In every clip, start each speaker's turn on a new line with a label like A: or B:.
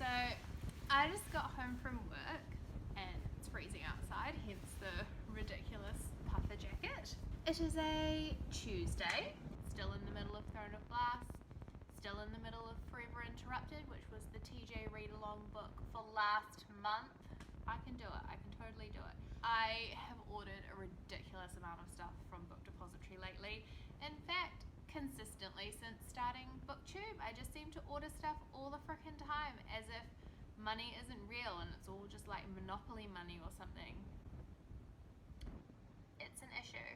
A: So I just got home from work and it's freezing outside, hence the ridiculous puffer jacket. It is a Tuesday, still in the middle of Throne of Glass, still in the middle of Forever Interrupted, which was the TJReidalong book for last month. I can do it, I can totally do it. I have ordered a ridiculous amount of stuff from Book Depository lately. In fact, consistently since starting BookTube, I just seem to order stuff all the frickin' time as if money isn't real and it's all just like monopoly money or something. It's an issue.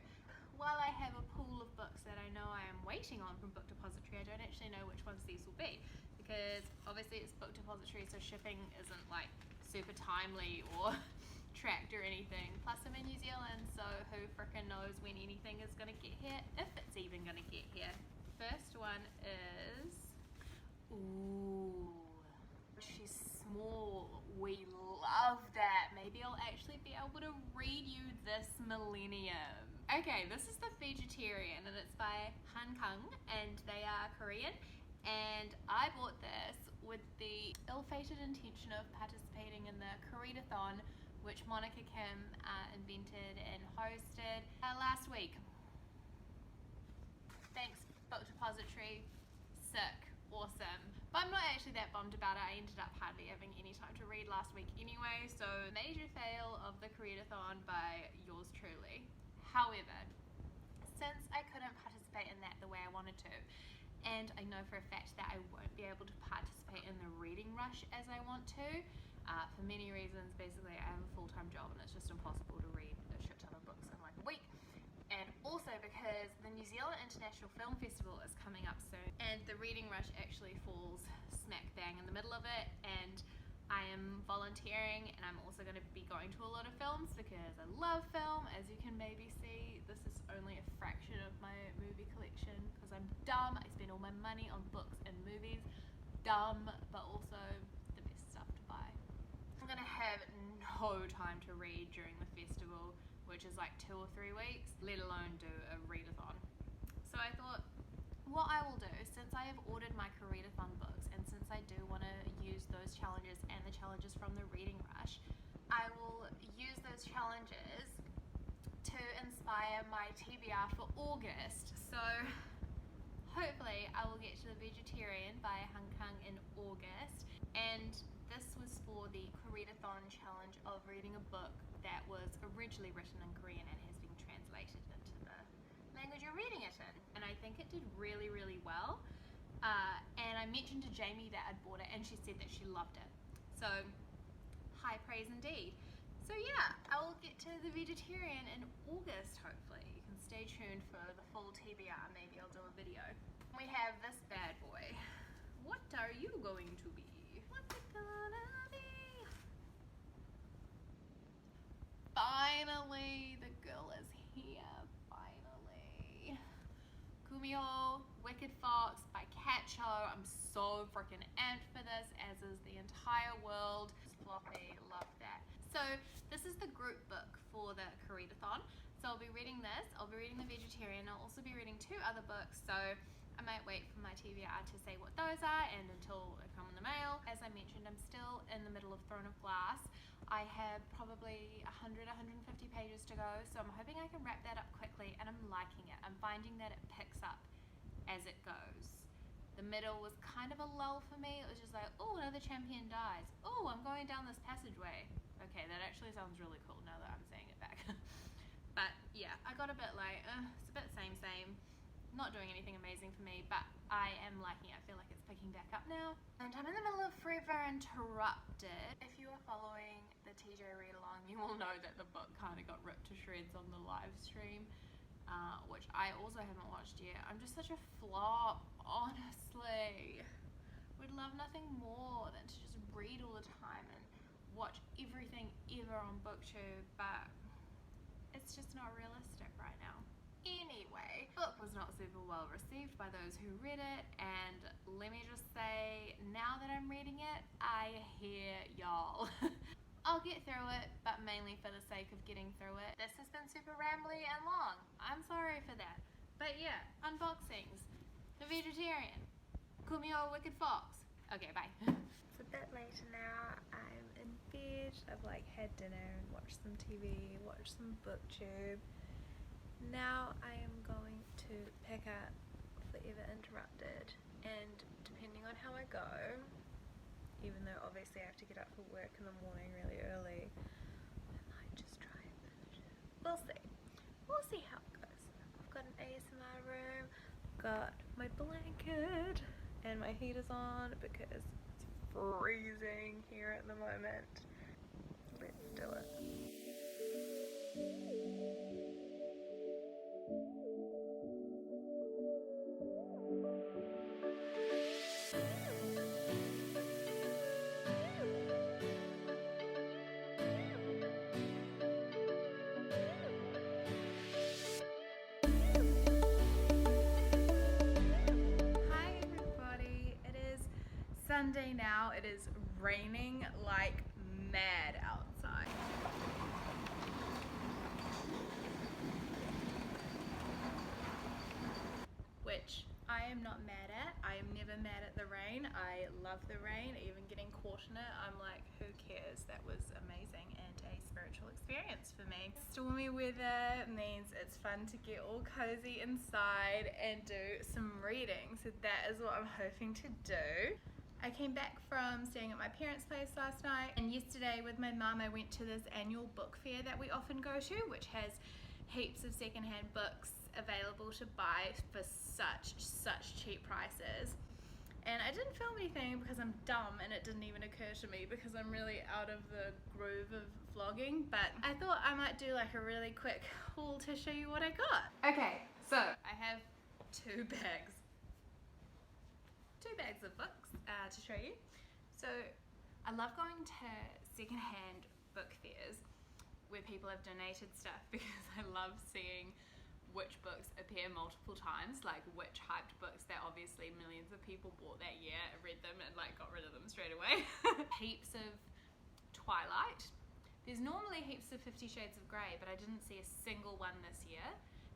A: While I have a pool of books that I know I am waiting on from Book Depository, I don't actually know which ones these will be, because obviously it's Book Depository, so shipping isn't like super timely or tracked or anything. Plus I'm in New Zealand, so who frickin' knows when anything is gonna get here, if it's even gonna get here. First one is, ooh, she's small. We love that. Maybe I'll actually be able to read you this millennium. Okay, this is The Vegetarian and it's by Han Kang and they are Korean. And I bought this with the ill-fated intention of participating in the Readathon, which Monica Kim invented and hosted last week. Thanks, Book Depository. Sick. Awesome. But I'm not actually that bummed about it. I ended up hardly having any time to read last week anyway, so major fail of the Readathon by yours truly. However, since I couldn't participate in that the way I wanted to, and I know for a fact that I won't be able to participate in the reading rush as I want to, for many reasons. Basically, I have a full-time job and it's just impossible to read a shit ton of books in like a week. And also because the New Zealand International Film Festival is coming up soon and the reading rush actually falls smack bang in the middle of it, and I am volunteering and I'm also going to be going to a lot of films because I love film. As you can maybe see, this is only a fraction of my movie collection because I'm dumb. I spend all my money on books and movies. Dumb, but also the best stuff to buy. I'm going to have no time to read during the festival, which is like 2 or 3 weeks, let alone do a readathon. So I thought, what I will do, since I have ordered my Readathon books and since I do want to use those challenges and the challenges from the reading rush, I will use those challenges to inspire my TBR for August. So hopefully I will get to The Vegetarian by Han Kang in August, and this was for the Readathon challenge of reading a book that was originally written in Korean and has been translated into the language you're reading it in. And I think it did really, really well. And I mentioned to Jamie that I'd bought it and she said that she loved it. So high praise indeed. So yeah, I will get to The Vegetarian in August hopefully. You can stay tuned for the full TBR, maybe I'll do a video. We have this bad boy. What are you going to be? What's it gonna be? Finally, the girl is here, finally. Kumio, Wicked Fox by Catcho. I'm so freaking amped for this, as is the entire world. Floppy, love that. So this is the group book for the Readathon. So I'll be reading this, I'll be reading The Vegetarian, I'll also be reading 2 other books, so I might wait for my TBR to say what those are and until they come in the mail. As I mentioned, I'm still in the middle of Throne of Glass. I have probably 150 pages to go, so I'm hoping I can wrap that up quickly, and I'm liking it. I'm finding that it picks up as it goes. The middle was kind of a lull for me. It was just like, oh, another champion dies. Oh, I'm going down this passageway. Okay, that actually sounds really cool now that I'm saying it back. But yeah, I got a bit like, it's a bit same. Not doing anything amazing for me, but I am liking it. I feel like it's picking back up now. And I'm in the middle of Forever Interrupted. If you are following the TJReidalong, you will know that the book kind of got ripped to shreds on the live stream, which I also haven't watched yet. I'm just such a flop, honestly. Would love nothing more than to just read all the time and watch everything ever on BookTube, but it's just not realistic right now. Anyway, the book was not super well received by those who read it, and let me just say, now that I'm reading it, I hear y'all. I'll get through it, but mainly for the sake of getting through it. This has been super rambly and long. I'm sorry for that. But yeah, unboxings, The Vegetarian, Kumio Wicked Fox, Okay, bye.
B: It's a bit later now. I'm in bed. I've like had dinner and watched some TV, watched some booktube. Now I am going to pick up Forever Interrupted, and depending on how I go, even though obviously I have to get up for work in the morning really early, I might just try and finish it. We'll see. We'll see how it goes. I've got an ASMR room, got my blanket, and my heater's on because it's freezing here at the moment. Let's do it. Sunday now. It is raining like mad outside. Which I am not mad at. I am never mad at the rain. I love the rain. Even getting caught in it, I'm like, who cares? That was amazing and a spiritual experience for me. Stormy weather means it's fun to get all cozy inside and do some reading. So that is what I'm hoping to do. I came back from staying at my parents' place last night, and yesterday with my mum I went to this annual book fair that we often go to, which has heaps of secondhand books available to buy for such cheap prices. And I didn't film anything because I'm dumb and it didn't even occur to me because I'm really out of the groove of vlogging, but I thought I might do like a really quick haul to show you what I got. Okay, so I have two bags of books to show you. So I love going to secondhand book fairs where people have donated stuff because I love seeing which books appear multiple times, like which hyped books that obviously millions of people bought that year, read them and like got rid of them straight away. Heaps of Twilight. There's normally heaps of 50 Shades of Grey, but I didn't see a single one this year.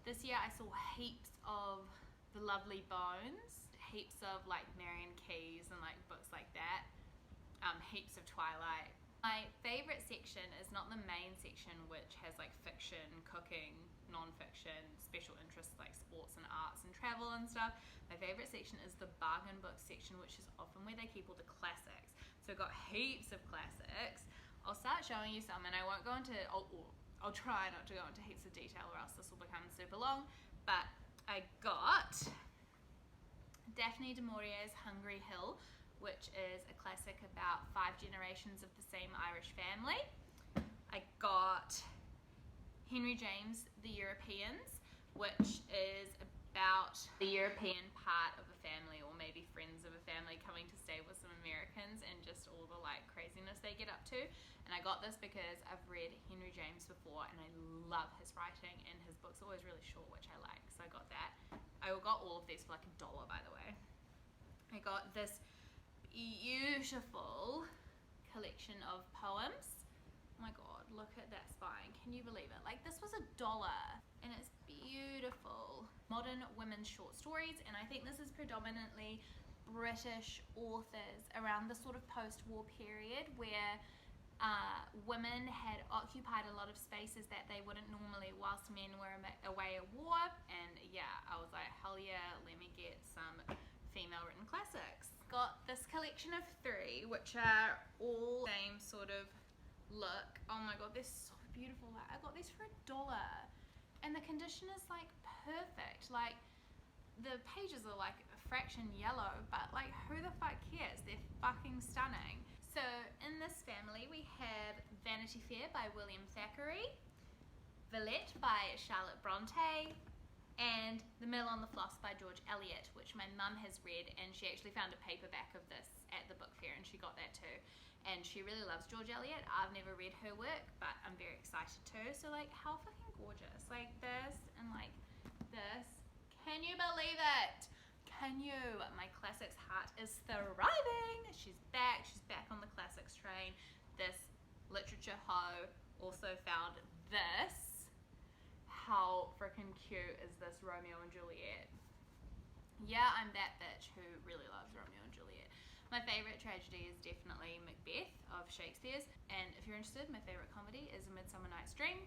B: This year I saw heaps of The Lovely Bones, heaps of like Marian Keyes and like books like that, heaps of Twilight. My favourite section is not the main section, which has like fiction, cooking, non-fiction, special interests like sports and arts and travel and stuff. My favourite section is the bargain book section, which is often where they keep all the classics. So I've got heaps of classics. I'll start showing you some, and I won't go into, I'll try not to go into heaps of detail or else this will become super long, but I got Daphne du Maurier's Hungry Hill, which is a classic about 5 generations of the same Irish family. I got Henry James, The Europeans, which is about the European part of a family, or maybe friends of a family, coming to stay with some Americans and just all the like craziness they get up to. And I got this because I've read Henry James before and I love his writing, and his books are always really short, which I like, so I got that. I got all of these for like $1, by the way. I got this beautiful collection of poems. Oh my god, look at that spine. Can you believe it? Like, this was $1 and it's beautiful. Modern women's short stories, and I think this is predominantly British authors around the sort of post-war period where women had occupied a lot of spaces that they wouldn't normally whilst men were away at war. And yeah, I was like, hell yeah, let me get some female written classics. Got this collection of 3, which are all the same sort of look. Oh my god, they're so beautiful. I got these for $1 and the condition is like perfect. Like, the pages are like a fraction yellow, but like, who the fuck cares? They're fucking stunning. So in this family we have Vanity Fair by William Thackeray, Villette by Charlotte Bronte, and The Mill on the Floss by George Eliot, which my mum has read, and she actually found a paperback of this at the book fair and she got that too. And she really loves George Eliot. I've never read her work, but I'm very excited to. So like, how fucking gorgeous. Like this and like this. Can you believe it? Can you? My classics heart is thriving. She's back on the classics train. This literature hoe also found this. How freaking cute is this Romeo and Juliet? Yeah, I'm that bitch who really loves Romeo and Juliet. My favourite tragedy is definitely Macbeth of Shakespeare's, and if you're interested, my favourite comedy is A Midsummer Night's Dream,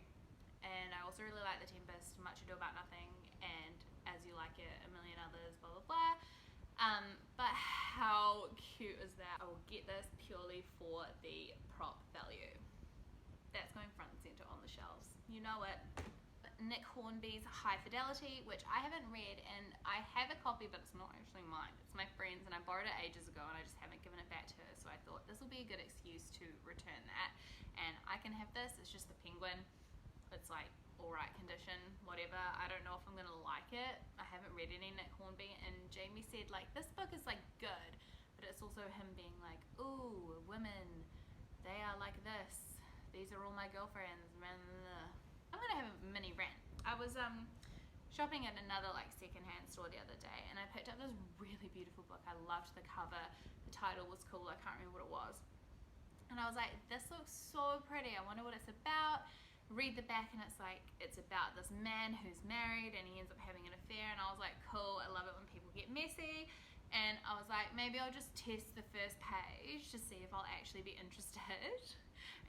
B: and I also really like The Tempest, Much Ado About Nothing, and As You Like It, a million others, blah blah blah. But how cute is that? I will get this purely for the prop value. That's going front and centre on the shelves. You know it. Nick Hornby's High Fidelity, which I haven't read, and I have a copy, but it's not actually mine. It's my friend's, and I borrowed it ages ago, and I just haven't given it back to her, so I thought this will be a good excuse to return that. And I can have this. It's just the penguin. It's like alright condition, whatever. I don't know if I'm gonna like it. I haven't read any Nick Hornby, and Jamie said like this book is like good, but it's also him being like, ooh, women, they are like this. These are all my girlfriends. I'm gonna have a mini rant. I was shopping at another like secondhand store the other day, and I picked up this really beautiful book. I loved the cover. The title was cool. I can't remember what it was. And I was like, this looks so pretty. I wonder what it's about. Read the back, and it's like, it's about this man who's married and he ends up having an affair, and I was like, cool, I love it when people get messy. And I was like, maybe I'll just test the first page to see if I'll actually be interested.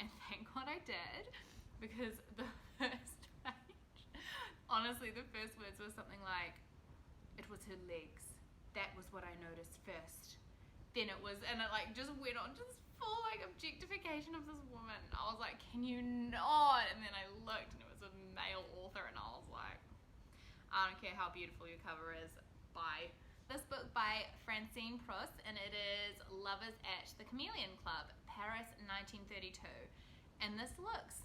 B: And thank God I did, because the first page, honestly, the first words were something like, it was her legs. That was what I noticed first. Then it was, and it like just went on to this full like objectification of this woman. I was like, can you not? And then I looked, and it was a male author, and I was like, I don't care how beautiful your cover is, bye. This book by Francine Proust, and it is Lovers at the Chameleon Club, Paris 1932. And this looks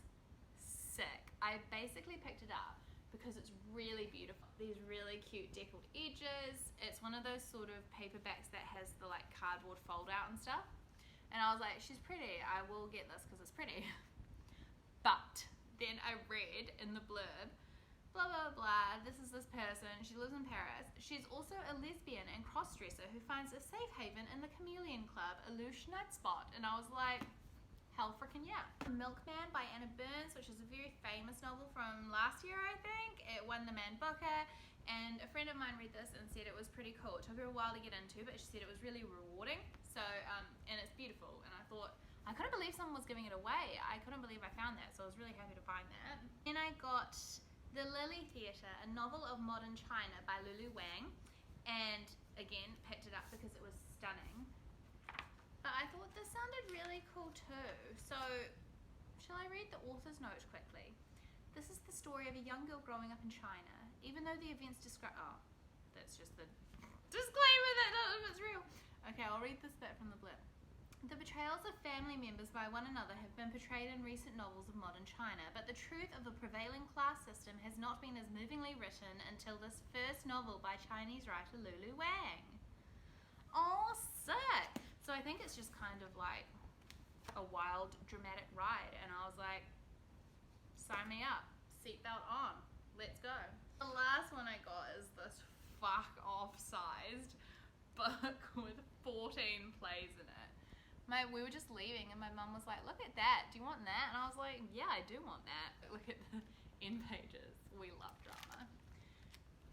B: sick. I basically picked it up because it's really beautiful. These really cute deckled edges. It's one of those sort of paperbacks that has the like cardboard fold out and stuff. And I was like, she's pretty. I will get this because it's pretty. But then I read in the blurb, blah, blah, blah, this is this person, she lives in Paris. She's also a lesbian and cross-dresser who finds a safe haven in the Chameleon Club, a louche night spot. And I was like, hell frickin' yeah. The Milkman by Anna Burns, which is a very famous novel from last year, I think. It won the Man Booker, and a friend of mine read this and said it was pretty cool. It took her a while to get into, but she said it was really rewarding. So, and it's beautiful, and I thought, I couldn't believe someone was giving it away. I couldn't believe I found that, so I was really happy to find that. Then I got The Lily Theatre, a novel of modern China by Lulu Wang, and again, picked it up because it was stunning. But I thought this sounded really cool too. So, shall I read the author's note quickly? This is the story of a young girl growing up in China. Even though the events describe... Oh, that's just the disclaimer that none of it's real. Okay, I'll read this bit from the blip. The betrayals of family members by one another have been portrayed in recent novels of modern China, but the truth of the prevailing class system has not been as movingly written until this first novel by Chinese writer Lulu Wang. Oh, sick! So I think it's just kind of like a wild, dramatic ride, and I was like, sign me up, seatbelt on, let's go. The last one I got is this fuck off sized book with 14 plays in it. We were just leaving, and my mum was like, look at that, do you want that? And I was like, yeah, I do want that. Look at the end pages. We love drama.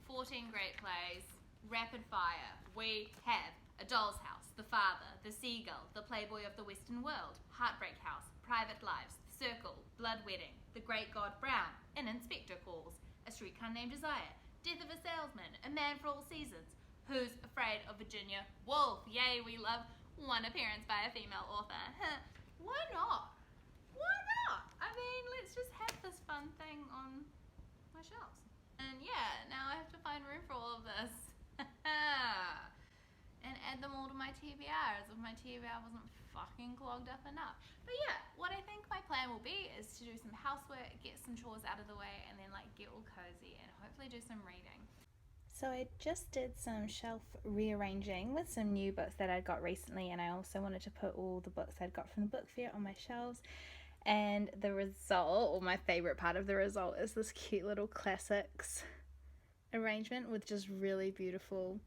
B: 14 great plays, rapid fire. We have A Doll's House, The Father, The Seagull, The Playboy of the Western World, Heartbreak House, Private Lives, The Circle, Blood Wedding, The Great God Brown, An Inspector Calls, A Streetcar Named Desire, Death of a Salesman, A Man for All Seasons, Who's Afraid of Virginia Woolf? Yay, we love one appearance by a female author. Why not? Why not? I mean, let's just have this fun thing on my shelves. And yeah, now I have to find room for all of this. And add them all to my TBR, as if my TBR wasn't fucking clogged up enough. But yeah, what I think my plan will be is to do some housework, get some chores out of the way, and then like get all cozy and hopefully do some reading.
C: So I just did some shelf rearranging with some new books that I'd got recently, and I also wanted to put all the books I'd got from the book fair on my shelves. And the result, or my favourite part of the result, is this cute little classics arrangement with just really beautiful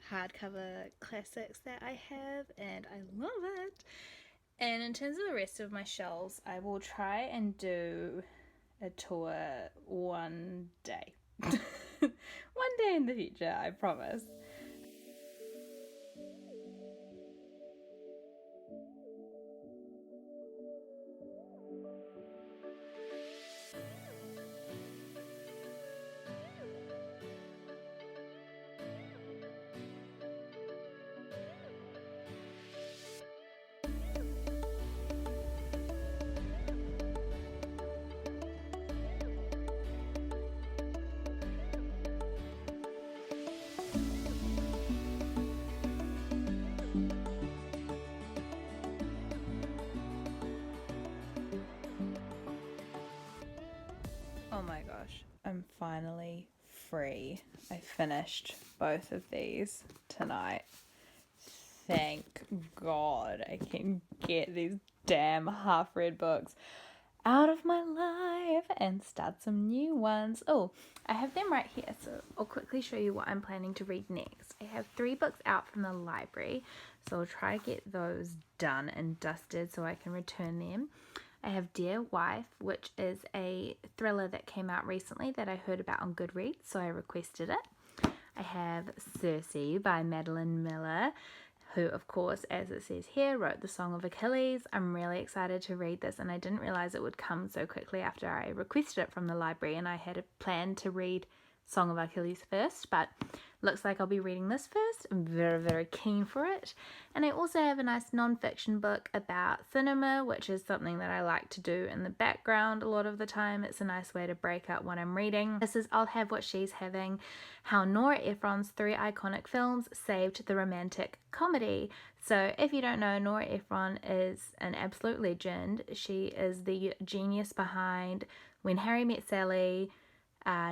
C: hardcover classics that I have, and I love it. And in terms of the rest of my shelves, I will try and do a tour one day. One day in the future, I promise. I'm finally free. I finished both of these tonight. Thank God I can get these damn half-read books out of my life and start some new ones. Oh, I have them right here, so I'll quickly show you what I'm planning to read next. I have 3 books out from the library, so I'll try to get those done and dusted so I can return them. I have Dear Wife, which is a thriller that came out recently that I heard about on Goodreads, so I requested it. I have Circe by Madeline Miller, who, of course, as it says here, wrote the Song of Achilles. I'm really excited to read this, and I didn't realize it would come so quickly after I requested it from the library, and I had a plan to read Song of Achilles first, but looks like I'll be reading this first. I'm very, very keen for it. And I also have a nice non-fiction book about cinema, which is something that I like to do in the background a lot of the time. It's a nice way to break up what I'm reading. This is I'll Have What She's Having, how Nora Ephron's 3 iconic films saved the romantic comedy. So if you don't know, Nora Ephron is an absolute legend. She is the genius behind When Harry Met Sally,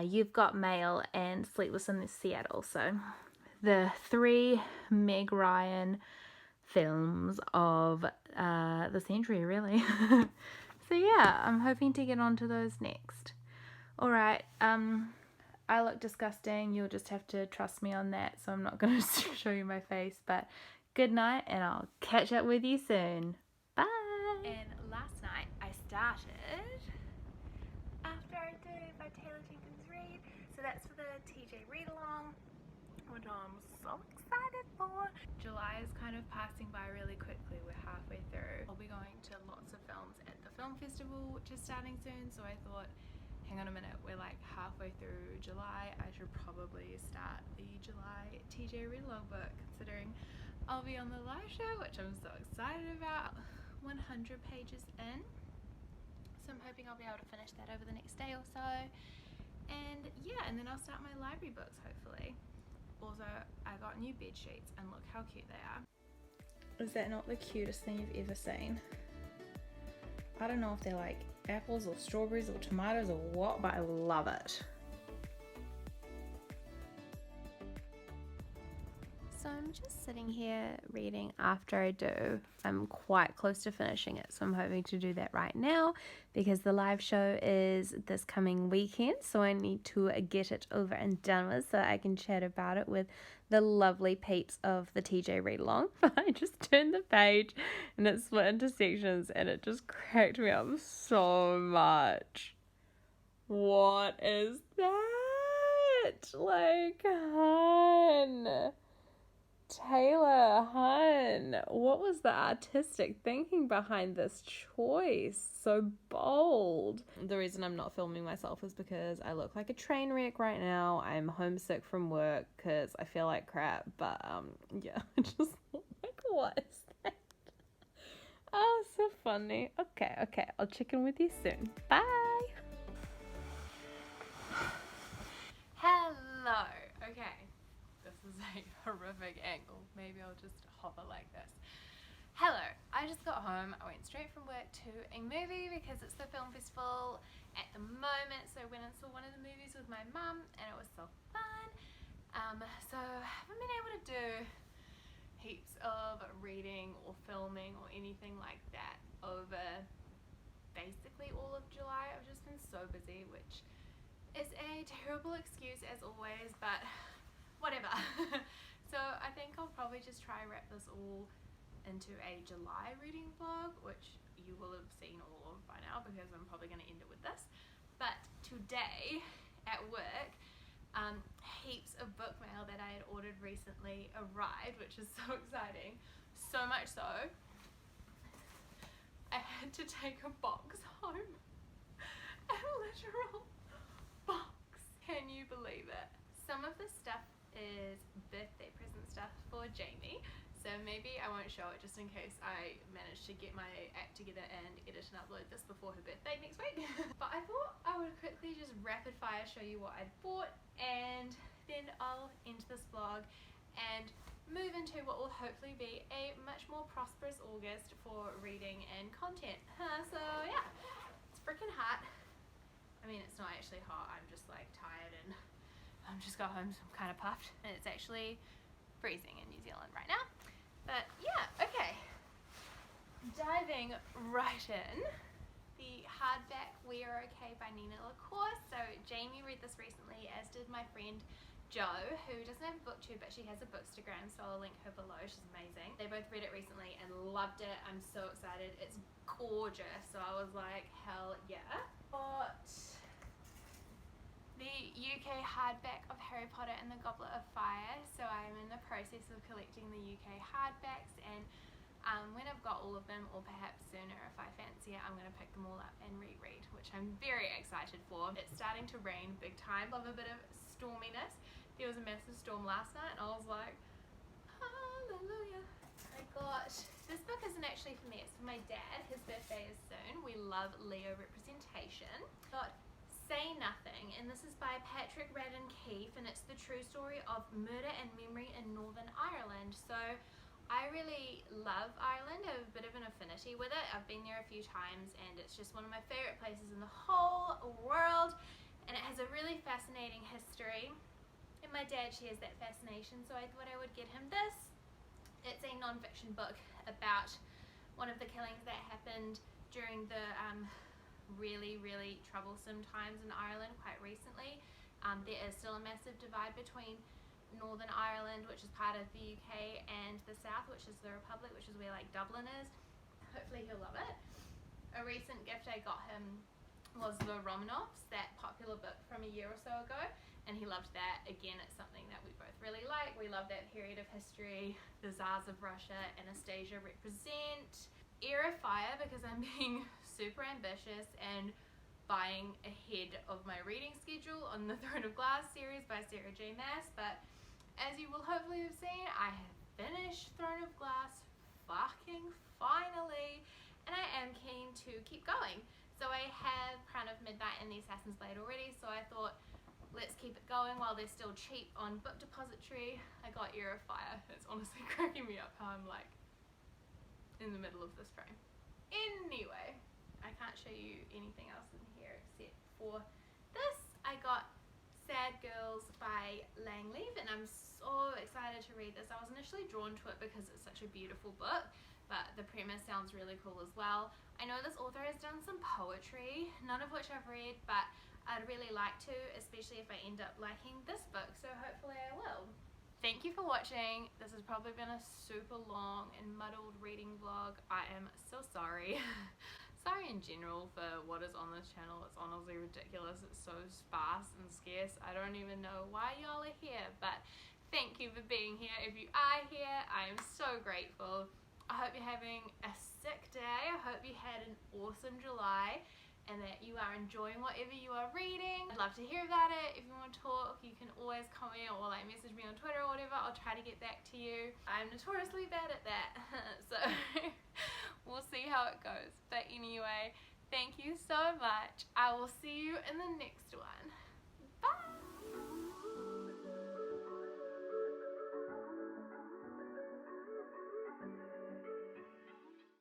C: You've Got Mail, and Sleepless in Seattle. So the 3 Meg Ryan films of the century, really. So yeah, I'm hoping to get onto those next. Alright, I look disgusting. You'll just have to trust me on that, so I'm not going to show you my face. But good night, and I'll catch up with you soon. Bye!
B: And last night I started After I Do by Taylor Jenkins Reid. So that's for the TJReidalong, which I'm so excited for. July is kind of passing by really quickly. We're halfway through. I'll be going to lots of films at the film festival, which is starting soon, so I thought, hang on a minute, we're like halfway through July. I should probably start the July TJReidalong book, considering I'll be on the live show, which I'm so excited about. 100 pages in. So I'm hoping I'll be able to finish that over the next day or so. And yeah, and then I'll start my library books, hopefully. Also, I got new bed sheets, and look how cute they are.
C: Is that not the cutest thing you've ever seen? I don't know if they're like apples or strawberries or tomatoes or what, but I love it.
A: So I'm just sitting here reading After I Do. I'm quite close to finishing it, so I'm hoping to do that right now because the live show is this coming weekend, so I need to get it over and done with so I can chat about it with the lovely peeps of the TJReidalong. But I just turned the page and it's split into sections and it just cracked me up so much. What is that? Like, hun. Taylor, hun, what was the artistic thinking behind this choice? So bold. The reason I'm not filming myself is because I look like a train wreck right now. I'm homesick from work because I feel like crap. But yeah, I just like, what is that? Oh, so funny. Okay, I'll check in with you soon. Bye.
B: Hello. Okay. This is a horrific angle. Maybe I'll just hover like this. Hello. I just got home. I went straight from work to a movie because it's the film festival at the moment. So I went and saw one of the movies with my mum and it was so fun. So I haven't been able to do heaps of reading or filming or anything like that over basically all of July. I've just been so busy, which is a terrible excuse as always, but whatever. So I think I'll probably just try and wrap this all into a July reading vlog, which you will have seen all of by now because I'm probably going to end it with this. But today at work, heaps of book mail that I had ordered recently arrived, which is so exciting. So much so, I had to take a box home. A literal box. Can you believe it? Some of the stuff is birthday present stuff for Jamie, so maybe I won't show it just in case I manage to get my act together and edit and upload this before her birthday next week. But I thought I would quickly just rapid fire show you what I'd bought, and then I'll end this vlog and move into what will hopefully be a much more prosperous August for reading and content. So yeah, it's freaking hot.
A: I mean, it's not actually hot, I'm just like tired and I'm just got home, so I'm kind of puffed. And it's actually freezing in New Zealand right now. But yeah, okay. Diving right in. The hardback We Are Okay by Enine. So Jamie read this recently, as did my friend Jo, who doesn't have a booktube but she has a bookstagram, so I'll link her below. She's amazing. They both read it recently and loved it. I'm so excited. It's gorgeous, so I was like, hell yeah. But the UK hardback of Harry Potter and the Goblet of Fire, so I'm in the process of collecting the UK hardbacks, and when I've got all of them, or perhaps sooner if I fancy it, I'm going to pick them all up and reread, which I'm very excited for. It's starting to rain big time. Love a bit of storminess. There was a massive storm last night and I was like, hallelujah. I got, this book isn't actually for me, it's for my dad. His birthday is soon. We love Leo representation. Got Say Nothing, and this is by Patrick Radden Keefe, and it's the true story of murder and memory in Northern Ireland. So I really love Ireland. I have a bit of an affinity with it. I've been there a few times and it's just one of my favorite places in the whole world, and it has a really fascinating history, and my dad shares that fascination, so I thought I would get him this. It's a non-fiction book about one of the killings that happened during the really troublesome times in Ireland quite recently. There is still a massive divide between Northern Ireland, which is part of the UK, and the South, which is the Republic, which is where like Dublin is. Hopefully he'll love it. A recent gift I got him was the Romanovs, that popular book from a year or so ago, and he loved that. Again, it's something that we both really like. We love that period of history. The Tsars of Russia, Anastasia represent. Era Fire, because I'm being super ambitious and buying ahead of my reading schedule on the Throne of Glass series by Sarah J Maas, but as you will hopefully have seen, I have finished Throne of Glass fucking finally, and I am keen to keep going. So I have Crown of Midnight and the Assassin's Blade already, so I thought, let's keep it going while they're still cheap on Book Depository. I got Era Fire. It's honestly cracking me up how I'm like in the middle of this frame. Anyway, I can't show you anything else in here except for this. I got Sad Girls by Langleaf, and I'm so excited to read this. I was initially drawn to it because it's such a beautiful book, but the premise sounds really cool as well. I know this author has done some poetry, none of which I've read, but I'd really like to, especially if I end up liking this book, so hopefully I will. Thank you for watching. This has probably been a super long and muddled reading vlog. I am so sorry. Sorry in general for what is on this channel. It's honestly ridiculous. It's so sparse and scarce. I don't even know why y'all are here, but thank you for being here. If you are here, I am so grateful. I hope you're having a sick day. I hope you had an awesome July and that you are enjoying whatever you are reading. I'd love to hear about it. If you want to talk, you can always comment or like message me on Twitter or whatever. I'll try to get back to you. I'm notoriously bad at that, so we'll see how it goes. But anyway, thank you so much. I will see you in the next one.